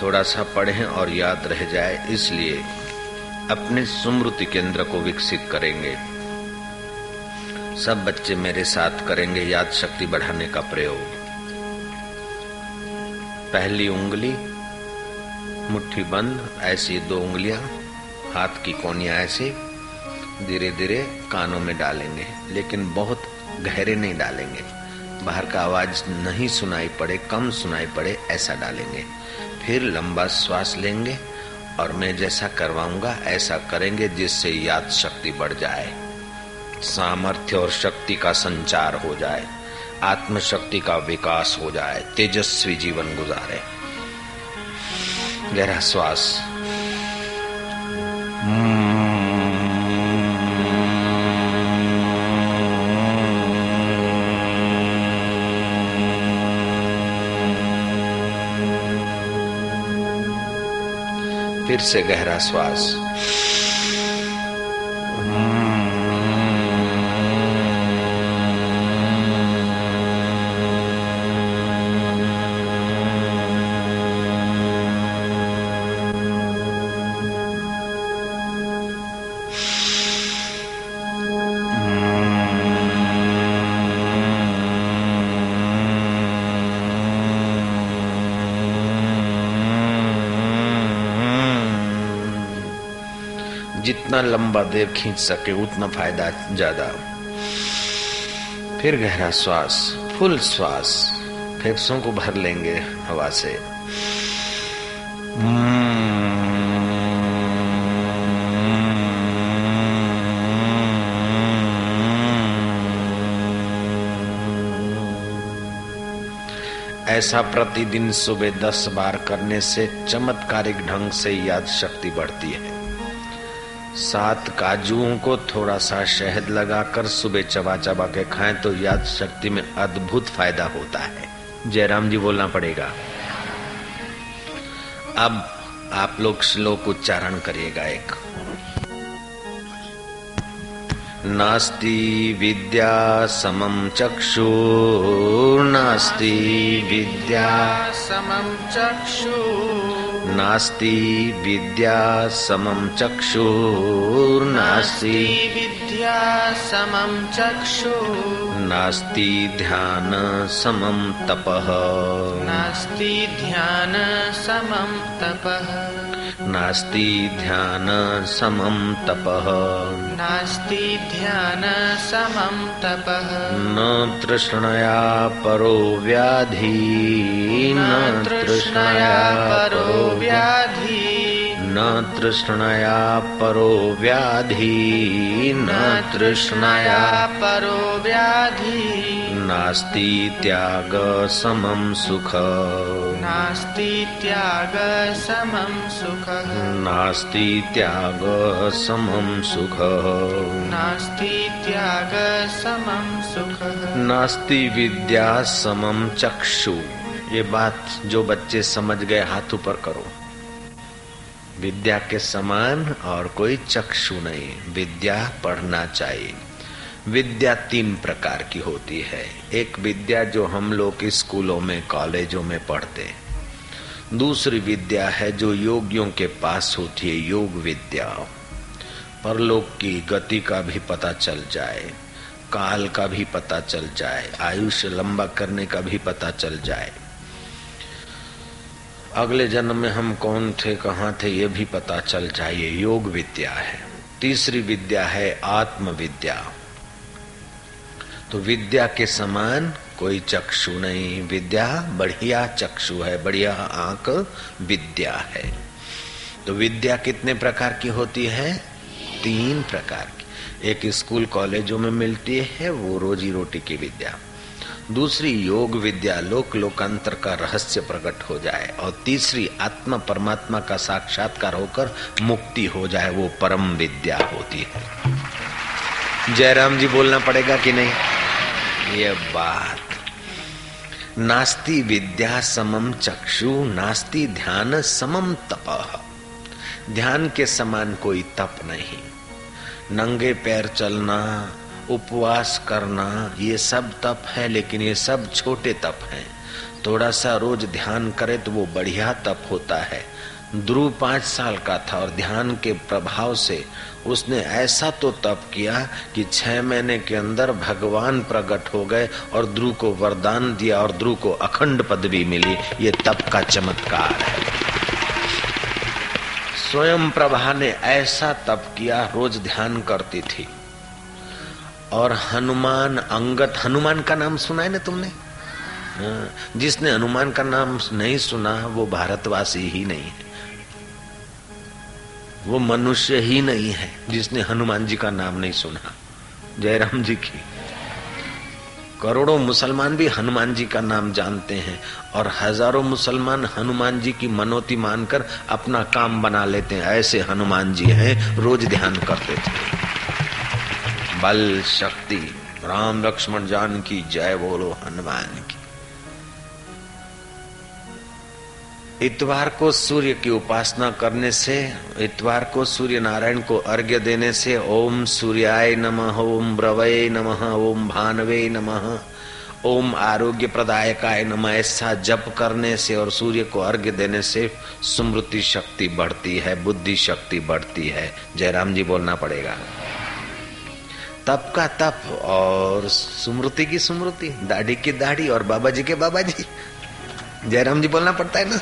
थोड़ा सा पढ़ें और याद रह जाए, इसलिए अपने स्मृति केंद्र को विकसित करेंगे। सब बच्चे मेरे साथ करेंगे याद शक्ति बढ़ाने का प्रयोग। पहली उंगली मुट्ठी बंद, ऐसी 2 उंगलियां हाथ की कोनियां ऐसे धीरे धीरे कानों में डालेंगे, लेकिन बहुत गहरे नहीं डालेंगे, बाहर का आवाज नहीं सुनाई पड़े, कम सुनाई पड़े ऐसा डालेंगे। फिर लंबा श्वास लेंगे और मैं जैसा करवाऊंगा ऐसा करेंगे, जिससे याद शक्ति बढ़ जाए, सामर्थ्य और शक्ति का संचार हो जाए, आत्मशक्ति का विकास हो जाए, तेजस्वी जीवन गुजारे। गहरा श्वास, फिर से गहरा श्वास, जितना लंबा देर खींच सके उतना फायदा ज्यादा। फिर गहरा श्वास, फुल श्वास, फेफड़ों को भर लेंगे हवा से। ऐसा प्रतिदिन सुबह 10 बार करने से चमत्कारिक ढंग से याद शक्ति बढ़ती है। 7 काजुओं को थोड़ा सा शहद लगाकर सुबह चबा चबा के खाएं तो याद शक्ति में अद्भुत फायदा होता है। जयराम जी बोलना पड़ेगा। अब आप लोग श्लोक उच्चारण करिएगा। एक, नास्ति विद्या समम चक्षु, नास्ति विद्या समम चक्षु, नास्ति विद्या समम चक्षुर्, नास्ति विद्या समम चक्षुर्, नास्ति ध्यान समम तपः, नास्ति ध्यान समम तपः, नास्ति ध्यान समम तपः, नास्ति ध्यान समम तपः, न तृष्णया परो व्याधि, न तृष्णया परो व्याधि, न तृष्णया परो व्याधि, न तृष्णया परो व्याधि, नास्ति त्याग समम सुख, नास्ति त्याग समम सुख, नास्ति त्याग समम सुख, नास्ति त्याग समम सुख, नास्ति विद्या समम चक्षु। ये बात जो बच्चे समझ गए हाथ ऊपर करो। विद्या के समान और कोई चक्षु नहीं, विद्या पढ़ना चाहिए। विद्या 3 प्रकार की होती है। एक विद्या जो हम लोग स्कूलों में कॉलेजों में पढ़ते, दूसरी विद्या है जो योगियों के पास होती है, योग विद्या। परलोक की गति का भी पता चल जाए, काल का भी पता चल जाए, आयुष्य लंबा करने का भी पता चल जाए, अगले जन्म में हम कौन थे कहाँ थे ये भी पता चल जाए, ये योग विद्या है। तीसरी विद्या है आत्म विद्या। तो विद्या के समान कोई चक्षु नहीं, विद्या बढ़िया चक्षु है, बढ़िया आंख विद्या है। तो विद्या कितने प्रकार की होती है? 3 प्रकार की। एक स्कूल कॉलेजों में मिलती है, वो रोजी रोटी की विद्या। दूसरी योग विद्या, लोक लोकांतर का रहस्य प्रकट हो जाए। और तीसरी आत्मा परमात्मा का साक्षात्कार होकर मुक्ति हो जाए, वो परम विद्या होती है। जयराम जी बोलना पड़ेगा कि नहीं? ये बात, नास्ति विद्या समम चक्षु, नास्ति ध्यान समम तपः। ध्यान के समान कोई तप नहीं। नंगे पैर चलना, उपवास करना, ये सब तप है, लेकिन ये सब छोटे तप हैं। थोड़ा सा रोज ध्यान करे तो वो बढ़िया तप होता है। ध्रुव 5 साल का था और ध्यान के प्रभाव से उसने ऐसा तो तप किया कि 6 महीने के अंदर भगवान प्रकट हो गए और ध्रुव को वरदान दिया और ध्रुव को अखंड पदवी मिली। ये तप का चमत्कार है। स्वयं प्रभा ने ऐसा तप किया, रोज ध्यान करती थी। और हनुमान अंगद, हनुमान का नाम सुना है ना तुमने? जिसने हनुमान का नाम नहीं सुना वो भारतवासी ही नहीं है, वो मनुष्य ही नहीं है जिसने हनुमान जी का नाम नहीं सुना। जयराम जी की करोड़ों मुसलमान भी हनुमान जी का नाम जानते हैं और हजारों मुसलमान हनुमान जी की मनोती मानकर अपना काम बना लेते हैं। ऐसे हनुमान जी हैं, रोज ध्यान करते थे। बल शक्ति राम लक्ष्मण जानकी जय बोलो हनुमान की। इतवार को सूर्य की उपासना करने से, इतवार को सूर्य नारायण को अर्घ्य देने से ओम सूर्याय नमः, ओम ब्रवये नमः, ओम भानवे नमः, ओम आरोग्य प्रदायकाय नमः ऐसा जप करने से और सूर्य को अर्घ्य देने से स्मृति शक्ति बढ़ती है, बुद्धि शक्ति बढ़ती है। जयराम जी बोलना पड़ेगा। तप का तप और स्मृति की स्मृति, दाढ़ी की दाढ़ी और बाबा जी के बाबा जी। जयराम जी बोलना पड़ता है ना।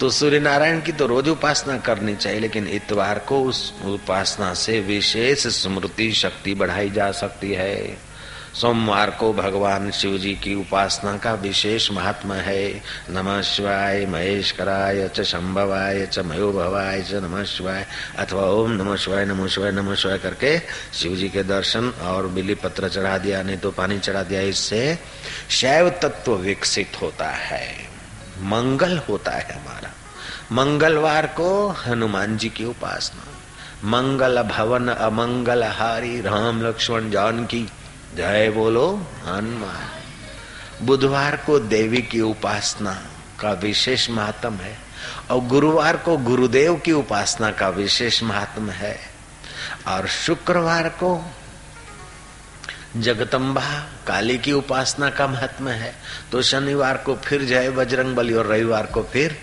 तो सूर्य नारायण की तो रोज उपासना करनी चाहिए, लेकिन इतवार को उस उपासना से विशेष स्मृति शक्ति बढ़ाई जा सकती है। सोमवार को भगवान शिव जी की उपासना का विशेष महात्मा है। नमः शिवाय महेश्वराय च शंभवाय च मयोभवाय च नमः शिवाय, अथवा ओम नमः शिवाय नमः शिवाय नमः शिवाय करके शिव जी के दर्शन और बिली पत्र चढ़ा दिया, नहीं तो पानी चढ़ा दिया। इससे शैव तत्व विकसित होता है, मंगल होता है हमारा। मंगलवार को हनुमान जी की उपासना, मंगल भवन अमंगल हारी राम लक्ष्मण जानकी जय बोलो हनुमान। बुधवार को देवी की उपासना का विशेष महात्म है और गुरुवार को गुरुदेव की उपासना का विशेष महात्म है और शुक्रवार को जगदम्बा काली की उपासना का महात्म है। तो शनिवार को फिर जय बजरंगबली और रविवार को फिर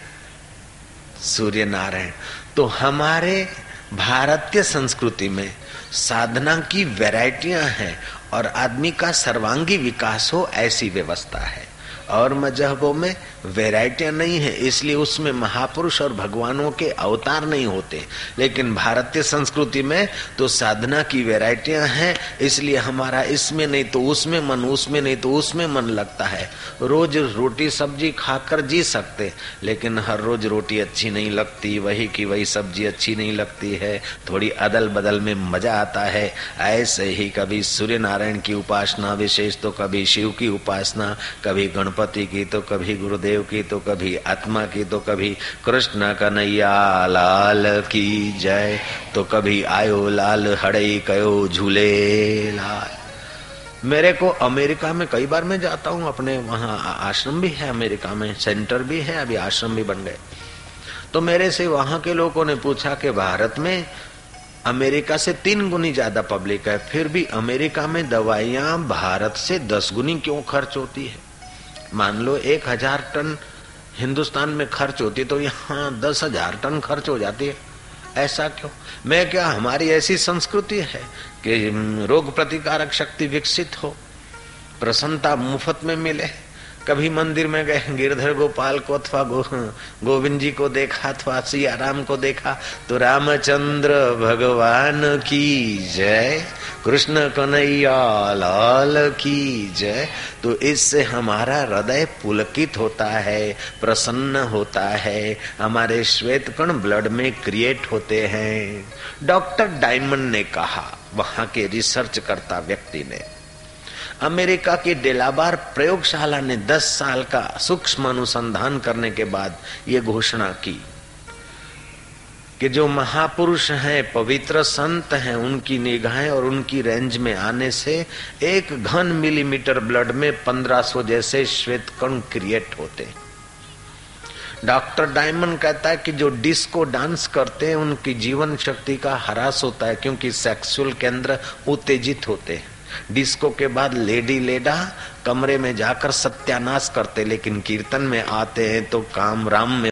सूर्य नारायण। तो हमारे भारतीय संस्कृति में साधना की वैरायटियां हैं और आदमी का सर्वांगी विकास हो ऐसी व्यवस्था है। और मजहबों में वैरायटियां नहीं है, इसलिए उसमें महापुरुष और भगवानों के अवतार नहीं होते। लेकिन भारतीय संस्कृति में तो साधना की वैरायटियां हैं, इसलिए हमारा इसमें नहीं तो उसमें मन, उसमें नहीं तो उसमें मन लगता है। रोज रोटी सब्जी खाकर जी सकते, लेकिन हर रोज रोटी अच्छी नहीं लगती, वही की वही सब्जी अच्छी नहीं लगती है। थोड़ी अदल बदल में मजा आता है। ऐसे ही कभी सूर्य नारायण की उपासना विशेष, तो कभी शिव की उपासना, कभी गणपति की, तो कभी गुरुदेव की, तो कभी आत्मा की, तो कभी कृष्ण कन्हैया लाल की जय, तो कभी आयो लाल हड़ई कयो झूले लाल। मेरे को अमेरिका में कई बार मैं जाता हूँ, अपने वहाँ आश्रम भी है, अमेरिका में सेंटर भी है, अभी आश्रम भी बन गए। तो मेरे से वहाँ के लोगों ने पूछा कि भारत में अमेरिका से 3 गुनी ज्यादा पब्लिक है, फिर भी अमेरिका में दवाइयाँ भारत से 10 गुनी क्यों खर्च होती है? मान लो 1000 टन हिंदुस्तान में खर्च होती तो यहाँ 10,000 टन खर्च हो जाती है। ऐसा क्यों? मैं क्या, हमारी ऐसी संस्कृति है कि रोग प्रतिकारक शक्ति विकसित हो, प्रसन्नता मुफ्त में मिले। कभी मंदिर में गए, गिरधर गोपाल को अथवा गोविंद जी को देखा अथवा सिया राम को देखा तो रामचंद्र भगवान की जय, कृष्ण कन्हैया लाल की जय। तो इससे हमारा हृदय पुलकित होता है, प्रसन्न होता है, हमारे श्वेत कण ब्लड में क्रिएट होते हैं। डॉक्टर डायमंड ने कहा, वहां के रिसर्च करता व्यक्ति ने, अमेरिका की डेलाबार प्रयोगशाला ने 10 साल का सूक्ष्म अनुसंधान करने के बाद ये घोषणा की कि जो महापुरुष हैं, पवित्र संत हैं, उनकी निगाहें और उनकी रेंज में आने से 1 घन मिलीमीटर ब्लड में 1500 जैसे श्वेत कण क्रिएट होते। डॉक्टर डायमंड कहता है कि जो डिस्को डांस करते हैं उनकी जीवन शक्ति का ह्रास होता है, क्योंकि सेक्सुअल केंद्र उत्तेजित होते हैं। डिस्को के बाद लेडी लेडा कमरे में जाकर सत्यानाश करते, लेकिन कीर्तन में आते हैं तो काम राम में